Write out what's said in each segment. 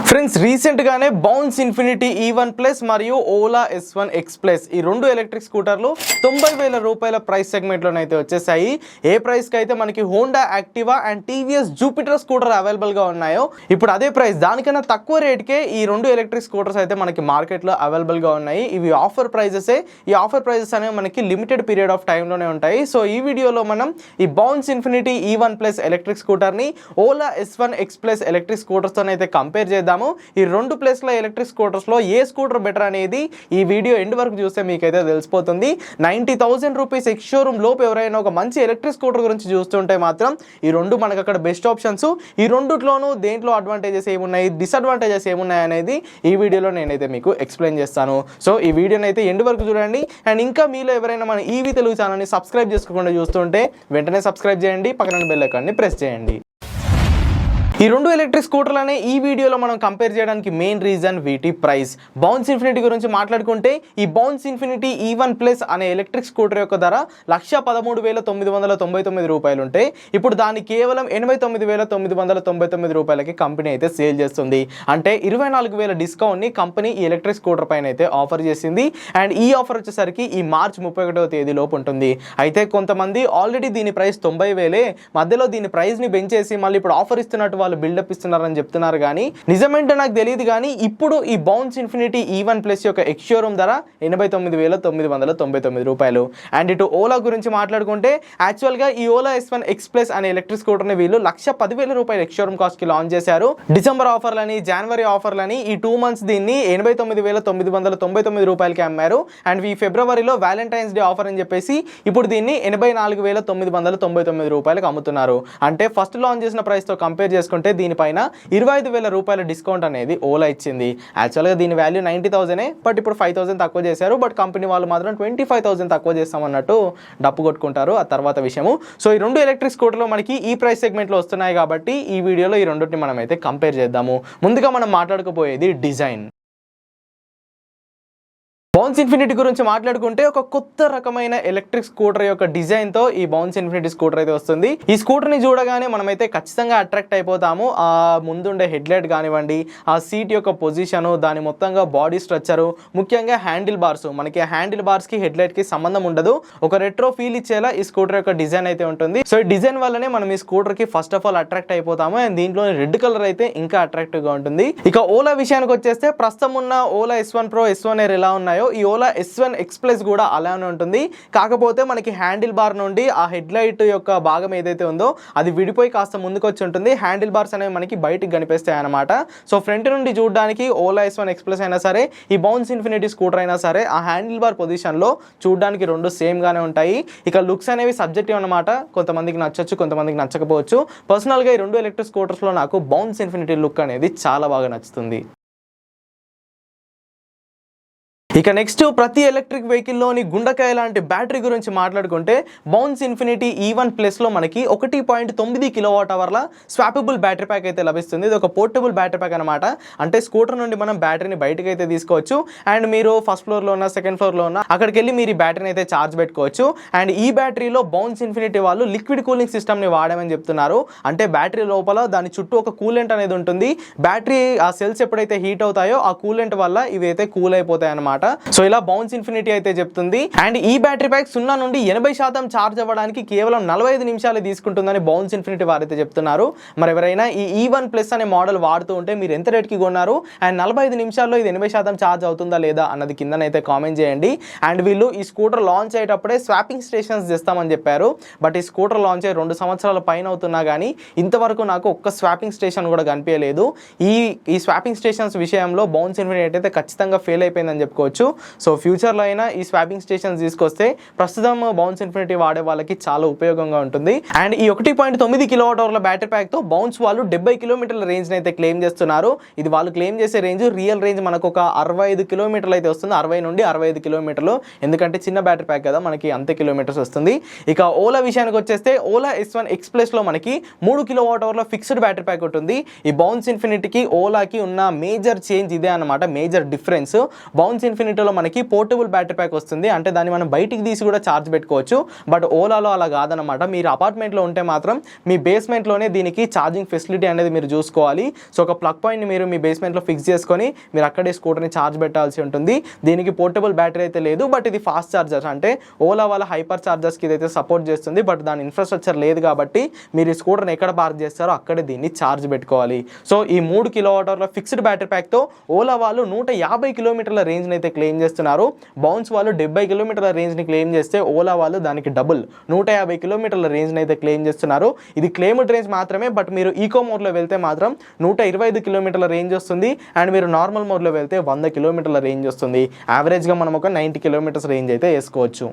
Friends recent గానే bounce Infinity E1 plus మరియు Ola S1 X plus ఈ రెండు ఎలక్ట్రిక్ స్కూటర్లు 90,000 రూపాయల ప్రైస్ సెగ్మెంట్ లోనైతే వచ్చేసాయి. ఏ ప్రైస్ కి అయితే మనకి Honda Activa and TVS Jupiter scooter available గా ఉన్నాయో ఇప్పుడు అదే ప్రైస్ దానికన్నా తక్కువ రేట్ కే ఈ రెండు ఎలక్ట్రిక్ స్కూటర్స్ అయితే మనకి మార్కెట్ లో అవైలబుల్ గా ఉన్నాయి. ఇవి ఆఫర్ ప్రైజెస్. ఈ ఆఫర్ ప్రైజెస్ అనేవి మనకి లిమిటెడ్ పీరియడ్ ఆఫ్ టైం లోనే ఉంటాయి. సో ఈ వీడియోలో మనం ఈ Bounce Infinity E1 plus electric scooter ని Ola S1 X plus electric scooters తో అయితే కంపేర్ చేద్దాం. ఈ రెండు ప్లేస్ల ఎలక్ట్రిక్ స్కూటర్స్ లో ఏ స్కూటర్ బెటర్ అనేది ఈ వీడియో ఎండ్ వరకు చూస్తే మీకైతే తెలిసిపోతుంది. 90,000 రూపీస్ ఎక్స్ షోరూమ్ లోపు ఎవరైనా ఒక మంచి ఎలక్ట్రిక్ స్కూటర్ గురించి చూస్తుంటే మాత్రం ఈ రెండు మనకు అక్కడ బెస్ట్ ఆప్షన్స్. ఈ రెండుట్లోనూ దేంట్లో అడ్వాంటేజెస్ ఏమున్నాయి, డిసడ్వాంటేజెస్ ఏమున్నాయి అనేది ఈ వీడియోలో నేనైతే మీకు ఎక్స్ప్లెయిన్ చేస్తాను. సో ఈ వీడియోని అయితే ఎండ్ వరకు చూడండి. అండ్ ఇంకా మీలో ఎవరైనా మన ఈవీ తెలుగు ఛానల్ని సబ్స్క్రైబ్ చేసుకోకుండా చూస్తుంటే వెంటనే సబ్స్క్రైబ్ చేయండి, పక్కన బెల్ ఐకాన్ని ప్రెస్ చేయండి. ఈ రెండు ఎలక్ట్రిక్ స్కూటర్లనే ఈ వీడియోలో మనం కంపేర్ చేయడానికి మెయిన్ రీజన్ వీటి ప్రైస్. బౌన్స్ ఇన్ఫినిటీ గురించి మాట్లాడుకుంటే ఈ బౌన్స్ ఇన్ఫినిటీ E1 ప్లస్ అనే ఎలక్ట్రిక్ స్కూటర్ యొక్క ధర 1,13,999 రూపాయలు ఉంటే ఇప్పుడు దాన్ని కేవలం 89,999 రూపాయలకి కంపెనీ అయితే సేల్ చేస్తుంది. అంటే 24,000 డిస్కౌంట్ని కంపెనీ ఈ ఎలక్ట్రిక్ స్కూటర్ పైన అయితే ఆఫర్ చేసింది. అండ్ ఈ ఆఫర్ వచ్చేసరికి ఈ మార్చ్ 31వ తేదీ లోపు ఉంటుంది. అయితే కొంతమంది ఆల్రెడీ దీని ప్రైస్ 90,000 మధ్యలో దీని ప్రైస్ని పెంచేసి మళ్ళీ ఇప్పుడు ఆఫర్ ఇస్తున్నట్టు వాళ్ళు బిల్డప్ ఇస్తున్నారని చెప్తున్నారు. కానీ నిజమేంటో నాకు తెలియదు. కానీ ఇప్పుడు ఈ బౌన్స్ ఇన్ఫినిటీ E1 ప్లస్ యొక్క ఎక్స్ షోరూమ్ ధర 89,999 రూపాయలు. అండ్ ఇటు ఓలా గురించి మాట్లాడుకుంటే యాక్చువల్గా ఈ ఓలా S1 X ప్లస్ అనే ఎలక్ట్రిక్ స్కూటర్ని వీళ్ళు 1,10,000 రూపాయలు ఎక్స్ షోరూమ్ కాస్ట్ కి లాంచ్ చేశారు. డిసెంబర్ ఆఫర్లని, జనవరి ఆఫర్లని ఈ 2 months దీన్ని 89,999 రూపాయలకి అమ్మారు. అండ్ ఈ ఫిబ్రవరిలో వ్యాలంటైన్స్ డే ఆఫర్ అని చెప్పేసి ఇప్పుడు దీన్ని 84,999 రూపాయలకు అమ్ముతున్నారు. అంటే ఫస్ట్ లాంచ్ చేసిన ప్రైస్ తో కంపేర్ చేసుకుంటే దీనిపైన 25,000 రూపాయల డిస్కౌంట్ అనేది ఓలా ఇచ్చింది. యాక్చువల్గా దీని వాల్యూ 90,000, బట్ ఇప్పుడు 5,000 తక్కువ చేశారు. బట్ కంపెనీ వాళ్ళు మాత్రం 25,000 తక్కువ చేస్తామన్నట్టు డప్పు కొట్టుకుంటారు, ఆ తర్వాత విషయము. సో ఈ రెండు ఎలక్ట్రిక్ స్కూటర్లు మనకి ఈ ప్రైస్ సెగ్మెంట్లో వస్తున్నాయి కాబట్టి ఈ వీడియోలో ఈ రెండింటిని మనం అయితే కంపేర్ చేద్దాము. ముందుగా మనం మాట్లాడుకోబోయేది డిజైన్. బౌన్స్ ఇన్ఫినిటీ గురించి మాట్లాడుకుంటే ఒక కొత్త రకమైన ఎలక్ట్రిక్ స్కూటర్ యొక్క డిజైన్ తో ఈ బౌన్స్ ఇన్ఫినిటీ స్కూటర్ అయితే వస్తుంది. ఈ స్కూటర్ ని చూడగానే మనమైతే ఖచ్చితంగా అట్రాక్ట్ అయిపోతాము. ఆ ముందుండే హెడ్ లైట్ కానివ్వండి, ఆ సీట్ యొక్క పొజిషన్, దాని మొత్తంగా బాడీ స్ట్రక్చర్, ముఖ్యంగా హ్యాండిల్ బార్స్. మనకి హ్యాండిల్ బార్స్ కి హెడ్ లైట్ కి సంబంధం ఉండదు. ఒక రెట్రో ఫీల్ ఇచ్చేలా ఈ స్కూటర్ యొక్క డిజైన్ అయితే ఉంటుంది. సో ఈ డిజైన్ వల్లనే మనం ఈ స్కూటర్ కి ఫస్ట్ ఆఫ్ ఆల్ అట్రాక్ట్ అయిపోతాము. అండ్ దీంట్లో రెడ్ కలర్ అయితే ఇంకా అట్రాక్టివ్ గా ఉంటుంది. ఇక ఓలా విషయానికి వచ్చేస్తే ప్రస్తుతం ఉన్న Ola S1 Pro, S1 Air ఎలా ఉన్నాయో ఈ ఓలా S1 X ప్లస్ కూడా అలానే ఉంటుంది. కాకపోతే మనకి హ్యాండిల్ బార్ నుండి ఆ హెడ్ లైట్ యొక్క భాగం ఏదైతే ఉందో అది విడిపోయి కాస్త ముందుకు వచ్చి ఉంటుంది. హ్యాండిల్ బార్స్ అనేవి మనకి బయటకు కనిపిస్తాయి అనమాట. సో ఫ్రంట్ నుండి చూడడానికి ఓలా S1 X ప్లస్ అయినా సరే, ఈ బౌన్స్ ఇన్ఫినిటీ స్కూటర్ అయినా సరే, ఆ హ్యాండిల్ బార్ పొజిషన్ లో చూడడానికి రెండు సేమ్ గానే ఉంటాయి. ఇక లుక్స్ అనేవి సబ్జెక్టివ్ అనమాట. కొంతమందికి నచ్చొచ్చు, కొంతమందికి నచ్చకపోవచ్చు. పర్సనల్ గా ఈ రెండు ఎలక్ట్రిక్ స్కూటర్స్ లో నాకు బౌన్స్ ఇన్ఫినిటీ లుక్ అనేది చాలా బాగా నచ్చుతుంది. ఇక నెక్స్ట్ ప్రతి ఎలక్ట్రిక్ వెహికల్లోని గుండకాయ లాంటి బ్యాటరీ గురించి మాట్లాడుకుంటే బౌన్స్ ఇన్ఫినిటీ E1 ప్లస్ లో మనకి 1.9 kWh స్వాపబుల్ బ్యాటరీ ప్యాక్ అయితే లభిస్తుంది. ఇది ఒక పోర్టబుల్ బ్యాటరీ ప్యాక్ అనమాట. అంటే స్కూటర్ నుండి మనం బ్యాటరీని బయటకు అయితే తీసుకోవచ్చు. అండ్ మీరు ఫస్ట్ ఫ్లోర్లో ఉన్న, సెకండ్ ఫ్లోర్లో ఉన్న అక్కడికి వెళ్ళి మీరు ఈ బ్యాటరీని అయితే ఛార్జ్ పెట్టుకోవచ్చు. అండ్ ఈ బ్యాటరీలో బౌన్స్ ఇన్ఫినిటీ వాళ్ళు లిక్విడ్ కూలింగ్ సిస్టమ్ని వాడామని చెప్తున్నారు. అంటే బ్యాటరీ లోపల దాని చుట్టూ ఒక కూలెంట్ అనేది ఉంటుంది. బ్యాటరీ ఆ సెల్స్ ఎప్పుడైతే హీట్ అవుతాయో ఆ కూలెంట్ వల్ల ఇవి అయితే కూల్ అయిపోతాయి అనమాట. సో ఇలా బౌన్స్ ఇన్ఫినిటీ అయితే చెప్తుంది. అండ్ ఈ బ్యాటరీ ప్యాక్ 0 నుండి 80% ఛార్జ్ అవ్వడానికి కేవలం 45 నిమిషాలు తీసుకుంటుందని బౌన్స్ ఇన్ఫినిటీ వారైతే చెప్తున్నారు. మరి ఎవరైనా ఈ E1 ప్లస్ అనే మోడల్ వాడుతూ ఉంటే మీరు ఎంత రేట్కి కొన్నారు, అండ్ 45 నిమిషాల్లో ఇది 80% ఛార్జ్ అవుతుందా లేదా అన్నది కిందనైతే కామెంట్ చేయండి. అండ్ వీళ్ళు ఈ స్కూటర్ లాంచ్ అయ్యేటప్పుడే స్వాపింగ్ స్టేషన్స్ చేస్తామని చెప్పారు. బట్ ఈ స్కూటర్ లాంచ్ అయ్యి 2 సంవత్సరాల పైన అవుతున్నా కానీ ఇంతవరకు నాకు ఒక్క స్వాపింగ్ స్టేషన్ కూడా కనిపించలేదు. ఈ స్వాపింగ్ స్టేషన్స్ విషయంలో బౌన్స్ ఇన్ఫినిటీ అయితే ఖచ్చితంగా ఫెయిల్ అయిపోయిందని చెప్పుకోవచ్చు. సో ఫ్యూచర్లో అయినా ఈ స్వాపింగ్ స్టేషన్స్ తీసుకొస్తే ప్రస్తుతం బౌన్స్ ఇన్ఫినిటీ వాడే వాళ్ళకి చాలా ఉపయోగంగా ఉంటుంది. అండ్ ఈ 1.9 kWh బ్యాటరీ ప్యాక్ తో బౌన్స్ వాళ్ళు 70 కిలోమీటర్ల రేంజ్ అయితే క్లెయిమ్ చేస్తున్నారు. ఇది వాళ్ళు క్లెయిమ్ చేసే రేంజ్, రియల్ రేంజ్ మనకు ఒక 65 కిలోమీటర్లు అయితే వస్తుంది. 60 నుండి 65 కిలోమీటర్లు, ఎందుకంటే చిన్న బ్యాటరీ ప్యాక్ కదా, మనకి అంతే కిలోమీటర్స్ వస్తుంది. ఇక ఓలా విషయానికి వచ్చేస్తే ఓలా S1 X ప్లస్ లో మనకి 3 kWh ఫిక్స్డ్ బ్యాటరీ ప్యాక్ ఉంటుంది. ఈ బౌన్స్ ఇన్ఫినిటీకి ఓలాకి ఉన్న మేజర్ చేంజ్ ఇదే అనమాట, మేజర్ డిఫరెన్స్. బౌన్స్ ఇన్ఫినిటీలో మనకి పోర్టబుల్ బ్యాటరీ ప్యాక్ వస్తుంది, అంటే దాన్ని మనం బయటికి తీసి కూడా ఛార్జ్ పెట్టుకోవచ్చు. బట్ ఓలాలో అలా కాదనమాట. మీరు అపార్ట్మెంట్లో ఉంటే మాత్రం మీ బేస్మెంట్లోనే దీనికి ఛార్జింగ్ ఫెసిలిటీ అనేది మీరు చూసుకోవాలి. సో ఒక ప్లగ్ పాయింట్ని మీరు మీ బేస్మెంట్లో ఫిక్స్ చేసుకొని మీరు అక్కడే స్కూటర్ని ఛార్జ్ పెట్టాల్సి ఉంటుంది. దీనికి పోర్టబుల్ బ్యాటరీ అయితే లేదు, బట్ ఇది ఫాస్ట్ ఛార్జర్స్, అంటే ఓలా వాళ్ళ హైపర్ ఛార్జర్స్కి ఇదైతే సపోర్ట్ చేస్తుంది. బట్ దాని ఇన్ఫ్రాస్ట్రక్చర్ లేదు కాబట్టి మీరు ఈ స్కూటర్ని ఎక్కడ పార్క్ చేస్తారో అక్కడే దీన్ని ఛార్జ్ పెట్టుకోవాలి. సో ఈ 3 కిలోవాట్ ఫిక్స్డ్ బ్యాటరీ ప్యాక్తో ఓలా వాళ్ళు 150 కిలోమీటర్ల రేంజ్ని అయితే క్లెయిమ్ చేస్తున్నారు. బౌన్స్ వాళ్ళు 70 కిలోమీటర్ల రేంజ్ని క్లెయిమ్ చేస్తే ఓలా వాళ్ళు దానికి డబుల్ 150 కిలోమీటర్ల రేంజ్ని అయితే క్లెయిమ్ చేస్తున్నారు. ఇది క్లెయిమ్డ్ రేంజ్ మాత్రమే, బట్ మీరు ఈకో మోడ్లో వెళ్తే మాత్రం 125 కిలోమీటర్ల రేంజ్ వస్తుంది. అండ్ మీరు నార్మల్ మోడ్లో వెళ్తే 100 కిలోమీటర్ల రేంజ్ వస్తుంది. యావరేజ్గా మనం ఒక 90 కిలోమీటర్స్ రేంజ్ అయితే వేసుకోవచ్చు.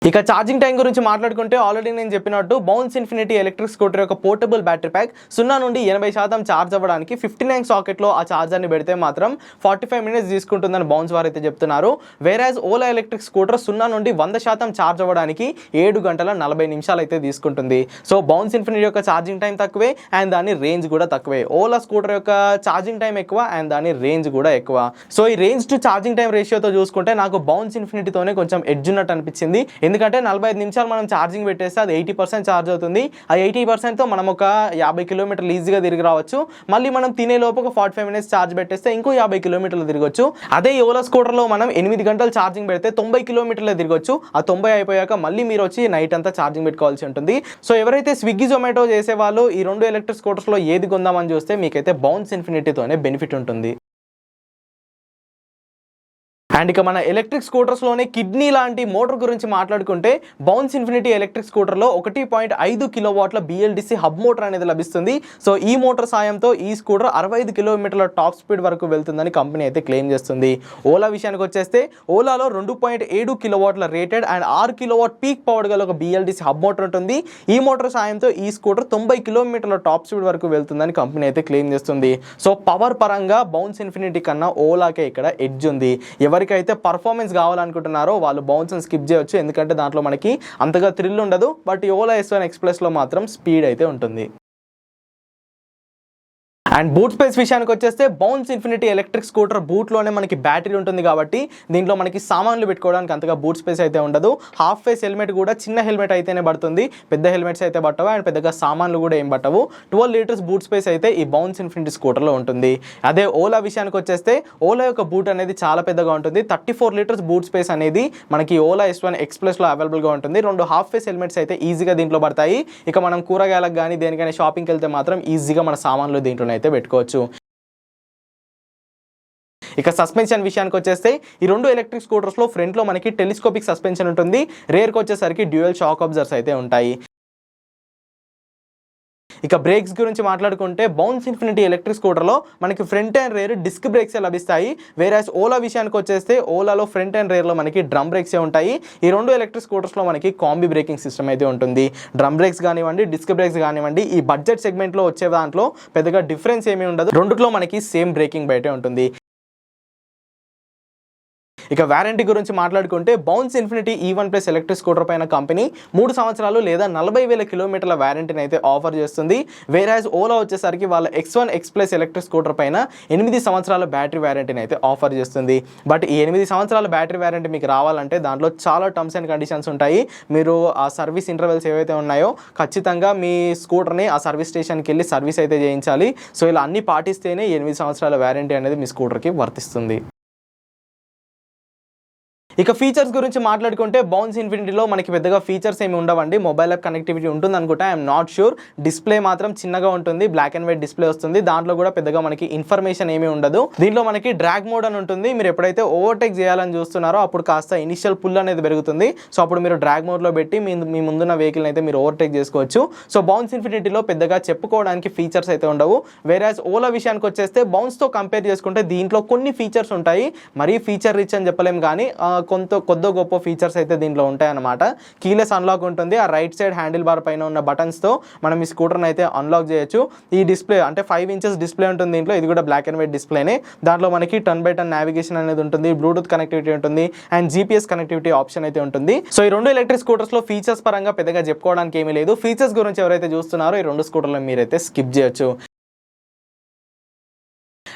ఇక ఛార్జింగ్ టైం గురించి మాట్లాడుకుంటే ఆల్రెడీ నేను చెప్పినట్టు బౌన్స్ ఇన్ఫినిటీ ఎలక్ట్రిక్ స్కూటర్ యొక్క పోర్టబుల్ బ్యాటరీ ప్యాక్ 0 నుండి 80% ఛార్జ్ అవ్వడానికి 59 సాకెట్లో ఆ ఛార్జర్ని పెడితే మాత్రం 45 మినిట్స్ తీసుకుంటుందని బౌన్స్ వారు అయితే చెప్తున్నారు. వేరాజ్ ఓలా ఎలక్ట్రిక్ స్కూటర్ 0 నుండి 100% ఛార్జ్ అవ్వడానికి 7 గంటల 40 నిమిషాలు అయితే తీసుకుంటుంది. సో బౌన్స్ ఇన్ఫినిటీ యొక్క ఛార్జింగ్ టైం తక్కువే అండ్ దాని రేంజ్ కూడా తక్కువే. ఓలా స్కూటర్ యొక్క ఛార్జింగ్ టైం ఎక్కువ అండ్ దాని రేంజ్ కూడా ఎక్కువ. సో ఈ రేంజ్ టు ఛార్జింగ్ టైం రేషియోతో చూసుకుంటే నాకు బౌన్స్ ఇన్ఫినిటీతోనే కొంచెం ఎడ్జ్ ఉన్నట్టు అనిపించింది. ఎందుకంటే 45 నిమిషాలు మనం ఛార్జింగ్ పెట్టేస్తే అది 80% ఛార్జ్ అవుతుంది. ఆ 80%తో మనం ఒక 50 కిలోమీటర్లు ఈజీగా తిరిగి రావచ్చు. మళ్ళీ మనం తినే లోపు ఒక 45 మినిట్స్ ఛార్జ్ పెట్టేస్తే ఇంకో 50 కిలోమీటర్లు తిరగొచ్చు. అదే ఓలా స్కూటర్లో మనం 8 గంటలు ఛార్జింగ్ పెడితే 90 కిలోమీటర్లు తిరగొచ్చు. ఆ 90 అయిపోయాక మళ్ళీ మీరు వచ్చి నైట్ అంతా ఛార్జింగ్ పెట్టుకోవాల్సి ఉంటుంది. సో ఎవరైతే స్విగ్గీ జొమాటో చేసే వాళ్ళు ఈ 2 ఎలక్ట్రిక్ స్కూటర్స్లో ఏది కొందామని చూస్తే మీకైతే బౌన్స్ ఇన్ఫినిటీతోనే బెనిఫిట్ ఉంటుంది. అండ్ ఇక మన ఎలక్ట్రిక్ స్కూటర్స్లోనే కిడ్నీ లాంటి మోటార్ గురించి మాట్లాడుకుంటే బౌన్స్ ఇన్ఫినిటీ ఎలక్ట్రిక్ స్కూటర్లో 1.5 కిలోవాట్ల BLDC హబ్ మోటార్ అనేది లభిస్తుంది. సో ఈ మోటార్ సాయంతో ఈ స్కూటర్ 65 కిలోమీటర్ల టాప్ స్పీడ్ వరకు వెళ్తుందని కంపెనీ అయితే క్లెయిమ్ చేస్తుంది. ఓలా విషయానికి వచ్చేస్తే ఓలాలో 2.7 కిలోవాట్ల rated and 6 kilowatt peak power గల ఒక BLDC హబ్ మోటార్ ఉంటుంది. ఈ మోటార్ సాయంతో ఈ స్కూటర్ 90 కిలోమీటర్ల టాప్ స్పీడ్ వరకు వెళ్తుందని కంపెనీ అయితే క్లెయిమ్ చేస్తుంది. సో పవర్ పరంగా బౌన్స్ ఇన్ఫినిటీ కన్నా ఓలాకే ఇక్కడ ఎడ్జ్ ఉంది. ఎవరికైతే పర్ఫార్మెన్స్ కావాలనుకుంటున్నారో వాళ్ళు బౌన్స్ స్కిప్ చేయొచ్చు, ఎందుకంటే దాంట్లో మనకి అంతగా థ్రిల్ ఉండదు. బట్ ఓలా S1 ఎక్స్ప్రెస్లో మాత్రం స్పీడ్ అయితే ఉంటుంది. అండ్ బూట్ స్పేస్ విషయానికి వచ్చేస్తే బౌన్స్ ఇన్ఫినిటీ ఎలక్ట్రిక్ స్కూటర్ బూట్లోనే మనకి బ్యాటరీ ఉంటుంది కాబట్టి దీంట్లో మనకి సామాన్లు పెట్టుకోవడానికి అంతగా బూట్ స్పేస్ అయితే ఉండదు. హాఫ్ ఫేస్ హెల్మెట్ కూడా చిన్న హెల్మెట్ అయితేనే పడుతుంది, పెద్ద హెల్మెట్స్ అయితే పట్టవు అండ్ పెద్దగా సామాన్లు కూడా ఏం పట్టవు. 12 లీటర్స్ బూట్ స్పేస్ అయితే ఈ బౌన్స్ ఇన్ఫినిటీ స్కూటర్లో ఉంటుంది. అదే ఓలా విషయానికి వచ్చేస్తే ఓలా యొక్క బూట్ అనేది చాలా పెద్దగా ఉంటుంది. 34 లీటర్స్ బూట్ స్పేస్ అనేది మనకి ఓలా S1 ఎక్స్ప్రెస్లో అవైలబుల్గా ఉంటుంది. 2 హాఫ్ ఫేస్ హెల్మెట్స్ అయితే ఈజీగా దీంట్లో పడతాయి. ఇక మనం కూరగాయలకు కానీ దేనికైనా షాపింగ్కి వెళ్తే మాత్రం ఈజీగా మన సామాన్లు దీంట్లో అయితే పెట్టుకోవచ్చు. ఇక సస్పెన్షన్ విషయానికి వచ్చేస్తే ఈ 2 ఎలక్ట్రిక్ స్కూటర్స్లో ఫ్రంట్లో మనకి టెలిస్కోపిక్ సస్పెన్షన్ ఉంటుంది. రేర్కి వచ్చేసరికి డ్యూయల్ షాక్ అబ్జర్వర్స్ అయితే ఉంటాయి. ఇక బ్రేక్స్ గురించి మాట్లాడుకుంటే బౌన్స్ ఇన్ఫినిటీ ఎలక్ట్రిక్ స్కూటర్లో మనకి ఫ్రంట్ అండ్ రేర్ డిస్క్ బ్రేక్సే లభిస్తాయి. వేరాస్ ఓలా విషయానికి వచ్చేస్తే ఓలాలో ఫ్రంట్ అండ్ రేర్లో మనకి డ్రమ్ బ్రేక్సే ఉంటాయి. ఈ 2 ఎలక్ట్రిక్ స్కూటర్స్లో మనకి కాంబీ బ్రేకింగ్ సిస్టమ్ అయితే ఉంటుంది. డ్రమ్ బ్రేక్స్ కానివ్వండి, డిస్క్ బ్రేక్స్ కానివ్వండి, ఈ బడ్జెట్ సెగ్మెంట్లో వచ్చే దాంట్లో పెద్దగా డిఫరెన్స్ ఏమీ ఉండదు. రెండిట్లో మనకి సేమ్ బ్రేకింగ్ బయటే ఉంటుంది. ఇక వారంటీ గురించి మాట్లాడుకుంటే Bounce Infinity E1 plus electric scooter పైన కంపెనీ 3 సంవత్సరాలు లేదా 40,000 కిలోమీటర్ల వారంటీని అయితే ఆఫర్ చేస్తుంది. వేరాజ్ ఓలా వచ్చేసరికి వాళ్ళ X1 X plus electric scooter పైన 8 సంవత్సరాల బ్యాటరీ వారంటీని అయితే ఆఫర్ చేస్తుంది. బట్ ఈ 8 సంవత్సరాల బ్యాటరీ వారంటీ మీకు రావాలంటే దాంట్లో చాలా టర్మ్స్ అండ్ కండిషన్స్ ఉంటాయి. మీరు ఆ సర్వీస్ ఇంటర్వెల్స్ ఏవైతే ఉన్నాయో ఖచ్చితంగా మీ స్కూటర్ని ఆ సర్వీస్ స్టేషన్కి వెళ్ళి సర్వీస్ అయితే చేయించాలి. సో ఇలా అన్ని పాటిస్తేనే 8 సంవత్సరాల వారంటీ అనేది మీ స్కూటర్కి వర్తిస్తుంది. ఇక ఫీచర్స్ గురించి మాట్లాడుకుంటే బౌన్స్ ఇన్ఫినిటీలో మనకి పెద్దగా ఫీచర్స్ ఏమి ఉండవండి. మొబైల్ యాప్ కనెక్టివిటీ ఉంటుంది అనుకుంటా, ఐఎమ్ నాట్ షూర్. డిస్ప్లే మాత్రం చిన్నగా ఉంటుంది, బ్లాక్ అండ్ వైట్ డిస్ప్లే వస్తుంది. దాంట్లో కూడా పెద్దగా మనకి ఇన్ఫర్మేషన్ ఏమీ ఉండదు. దీంట్లో మనకి డ్రాగ్ మోడ్ అని ఉంటుంది. మీరు ఎప్పుడైతే ఓవర్టేక్ చేయాలని చూస్తున్నారో అప్పుడు కాస్త ఇనిషియల్ పుల్ అనేది పెరుగుతుంది. సో అప్పుడు మీరు డ్రాగ్ మోడ్లో పెట్టి మీ ముందున్న వెహికల్ని అయితే మీరు ఓవర్టేక్ చేసుకోవచ్చు. సో బౌన్స్ ఇన్ఫినిటీలో పెద్దగా చెప్పుకోవడానికి ఫీచర్స్ అయితే ఉండవు. వేరాజ్ ఓలా విషయానికి వచ్చేస్తే బౌన్స్తో కంపేర్ చేసుకుంటే దీంట్లో కొన్ని ఫీచర్స్ ఉంటాయి. మరీ ఫీచర్ రిచ్ అని చెప్పలేం, కానీ కొద్ది గొప్ప ఫీచర్స్ అయితే దీంట్లో ఉంటాయన్నమాట. కీలెస్ అన్లాక్ ఉంటుంది. ఆ రైట్ సైడ్ హ్యాండిల్ బార్ పైన ఉన్న బటన్స్తో మనం ఈ స్కూటర్ని అయితే అన్లాక్ చేయొచ్చు. ఈ డిస్ప్లే అంటే 5 ఇంచెస్ డిస్ప్లే ఉంటుంది దీంట్లో. ఇది కూడా బ్లాక్ అండ్ వైట్ డిస్ప్లేనే. దాంట్లో మనకి టర్న్ బై టర్న్ నావిగేషన్ అనేది ఉంటుంది, బ్లూటూత్ కనెక్టివిటీ ఉంటుంది అండ్ GPS కనెక్టివిటీ ఆప్షన్ అయితే ఉంటుంది. సో ఈ 2 ఎలక్ట్రిక్ స్కూటర్స్లో ఫీచర్స్ పరంగా పెద్దగా చెప్పుకోవడానికి ఏమీ లేదు. ఫీచర్స్ గురించి ఎవరైతే చూస్తున్నారో ఈ 2 స్కూటర్లను మీరైతే స్కిప్ చేయొచ్చు.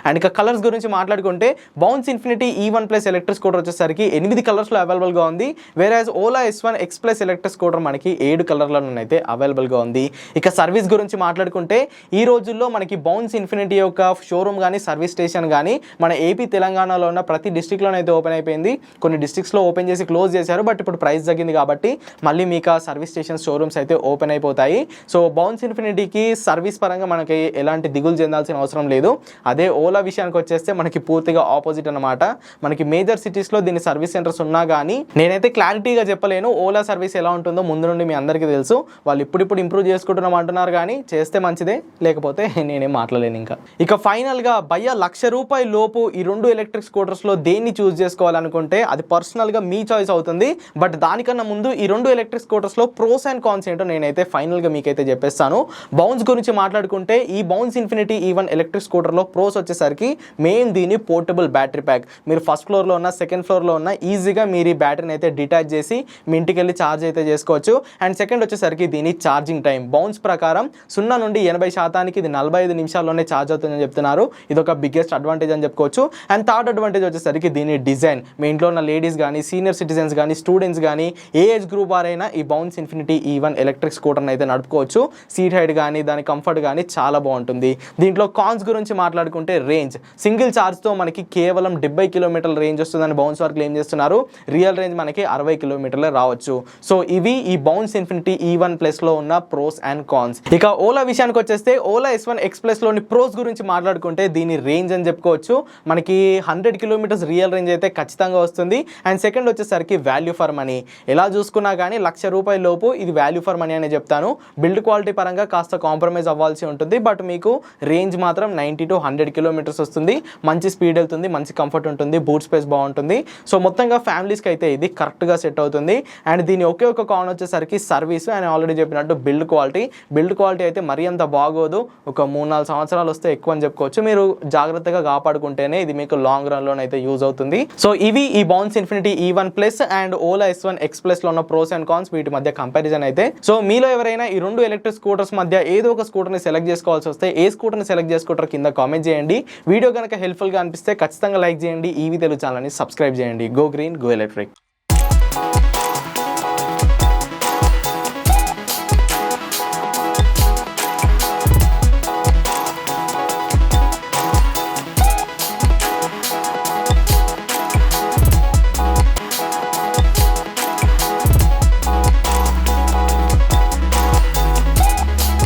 అండ్ ఇక కలర్స్ గురించి మాట్లాడుకుంటే Bounce Infinity E1 plus electric scooter వచ్చేసరికి 8 కలర్స్లో అవైలబుల్గా ఉంది. వేరేజ్ Ola S1 X plus electric scooter మనకి 7 కలర్లలోనైతే అవైలబుల్గా ఉంది. ఇక సర్వీస్ గురించి మాట్లాడుకుంటే ఈ రోజుల్లో మనకి బౌన్స్ ఇన్ఫినిటీ యొక్క షోరూమ్ కానీ సర్వీస్ స్టేషన్ కానీ మన ఏపీ తెలంగాణలో ఉన్న ప్రతి డిస్ట్రిక్ట్లోనైతే ఓపెన్ అయిపోయింది. కొన్ని డిస్ట్రిక్ట్స్లో ఓపెన్ చేసి క్లోజ్ చేశారు, బట్ ఇప్పుడు ప్రైస్ తగ్గింది కాబట్టి మళ్ళీ మీకు సర్వీస్ స్టేషన్ షోరూమ్స్ అయితే ఓపెన్ అయిపోతాయి. సో బౌన్స్ ఇన్ఫినిటీకి సర్వీస్ పరంగా మనకి ఎలాంటి దిగులు చెందాల్సిన అవసరం లేదు. అదే ఓలా విషయానికి వచ్చేస్తే మనకి పూర్తిగా ఆపోజిట్ అనమాట. మనకి మేజర్ సిటీస్లో దీని సర్వీస్ సెంటర్స్ ఉన్నా కానీ నేనైతే క్లారిటీగా చెప్పలేను ఓలా సర్వీస్ ఎలా ఉంటుందో. ముందు నుండి మీ అందరికీ తెలుసు, వాళ్ళు ఇప్పుడు ఇంప్రూవ్ చేసుకుంటున్నాం అంటున్నారు, కానీ చేస్తే మంచిదే, లేకపోతే నేనేం మాట్లాడలేను ఇంకా. ఇక ఫైనల్గా ₹1,00,000 లోపు ఈ 2 ఎలక్ట్రిక్ స్కూటర్స్లో దేన్ని చూస్ చేసుకోవాలనుకుంటే అది పర్సనల్గా మీ చాయిస్ అవుతుంది. బట్ దానికన్నా ముందు ఈ 2 ఎలక్ట్రిక్ స్కూటర్స్లో ప్రోస్ అండ్ కాన్స్ ఏంటో నేనైతే ఫైనల్గా మీకైతే చెప్పేస్తాను. బౌన్స్ గురించి మాట్లాడుకుంటే ఈ బౌన్స్ ఇన్ఫినిటీ E1 ఎలక్ట్రిక్ స్కూటర్లో ప్రోస్ వచ్చేసరికి మెయిన్ దీని పోర్టబుల్ బ్యాటరీ ప్యాక్. మీరు ఫస్ట్ ఫ్లోర్లో ఉన్న సెకండ్ ఫ్లోర్లో ఉన్న ఈజీగా మీరు ఈ బ్యాటరీని అయితే డిటాచ్ చేసి మీ ఇంటికి వెళ్ళి ఛార్జ్ అయితే చేసుకోవచ్చు. అండ్ సెకండ్ వచ్చేసరికి దీని ఛార్జింగ్ టైం బౌన్స్ ప్రకారం 0 నుండి 80% ఇది 45 నిమిషాల్లోనే ఛార్జ్ అవుతుందని చెప్తున్నారు. ఇది ఒక బిగ్గెస్ట్ అడ్వాంటేజ్ అని చెప్పుకోవచ్చు. అండ్ థర్డ్ అడ్వాంటేజ్ వచ్చేసరికి దీని డిజైన్. మీ ఇంట్లో ఉన్న లేడీస్ కానీ సీనియర్ సిటిజన్స్ కానీ స్టూడెంట్స్ కానీ ఏ ఏజ్ గ్రూప్ వారైనా ఈ బౌన్స్ ఇన్ఫినిటీ E1 ఎలక్ట్రిక్ స్కూటర్ని అయితే నడుపుకోవచ్చు. సీట్ హైట్ కానీ దాని కంఫర్ట్ కానీ చాలా బాగుంటుంది. దీంట్లో కాన్స్ గురించి మాట్లాడుకుంటే రేంజ్ సింగిల్ ఛార్జ్తో మనకి కేవలం 70 కిలోమీటర్ల రేంజ్ వస్తుందని బౌన్స్ వారు క్లెయిమ్ చేస్తున్నారు. రియల్ రేంజ్ మనకి 60 కిలోమీటర్లే రావచ్చు. సో ఇవి ఈ బౌన్స్ ఇన్ఫినిటీ E1 ప్లస్లో ఉన్న ప్రోస్ అండ్ కాన్స్. ఇక ఓలా విషయానికి వచ్చేస్తే ఓలా S1 X ప్లస్లోని ప్రోస్ గురించి మాట్లాడుకుంటే దీని రేంజ్ అని చెప్పుకోవచ్చు. మనకి 100 కిలోమీటర్స్ రియల్ రేంజ్ అయితే ఖచ్చితంగా వస్తుంది. అండ్ సెకండ్ వచ్చేసరికి వాల్యూ ఫర్ మనీ. ఎలా చూసుకున్నా కానీ ₹1,00,000 లోపు ఇది వాల్యూ ఫర్ మనీ అనే చెప్తాను. బిల్డ్ క్వాలిటీ పరంగా కాస్త కాంప్రమైజ్ అవ్వాల్సి ఉంటుంది, బట్ మీకు రేంజ్ మాత్రం 90 to 100 కిలోమీటర్స్ వస్తుంది. మంచి స్పీడ్ వెళ్తుంది, మంచి కంఫర్ట్ ఉంటుంది, బూట్ స్పేస్ బాగుంటుంది. సో మొత్తంగా ఫ్యామిలీస్కి అయితే ఇది కరెక్ట్గా సెట్ అవుతుంది. అండ్ దీని ఒకే ఒక కాన్ వచ్చేసరికి సర్వీస్. అండ్ ఆల్రెడీ చెప్పినట్టు బిల్డ్ క్వాలిటీ అయితే మరీ అంత బాగోదు. ఒక 3-4 సంవత్సరాలు వస్తే ఎక్కువ అని చెప్పుకోవచ్చు. మీరు జాగ్రత్తగా కాపాడుకుంటేనే ఇది మీకు లాంగ్ రన్లోనైతే యూజ్ అవుతుంది. సో ఇవి ఈ Bounce Infinity E1 plus and Ola S1 X ప్లస్లో ఉన్న ప్రోస్ అండ్ కాన్స్, వీటి మధ్య కంపారిజన్ అయితే. సో మీలో ఎవరైనా ఈ 2 ఎలక్ట్రిక్ స్కూటర్స్ మధ్య ఏదో ఒక స్కూటర్ని సెలెక్ట్ చేసుకోవాల్సి వస్తే ఏ స్కూటర్ని సెలెక్ట్ చేసుకుంటారో కింద కామెంట్ చేయండి. వీడియో కనుక హెల్ప్ఫుల్గా అనిపిస్తే ఖచ్చితంగా లైక్ చేయండి. ఈవీ తెలుగు ఛానల్ని సబ్స్క్రైబ్ చేయండి. Go green, go electric.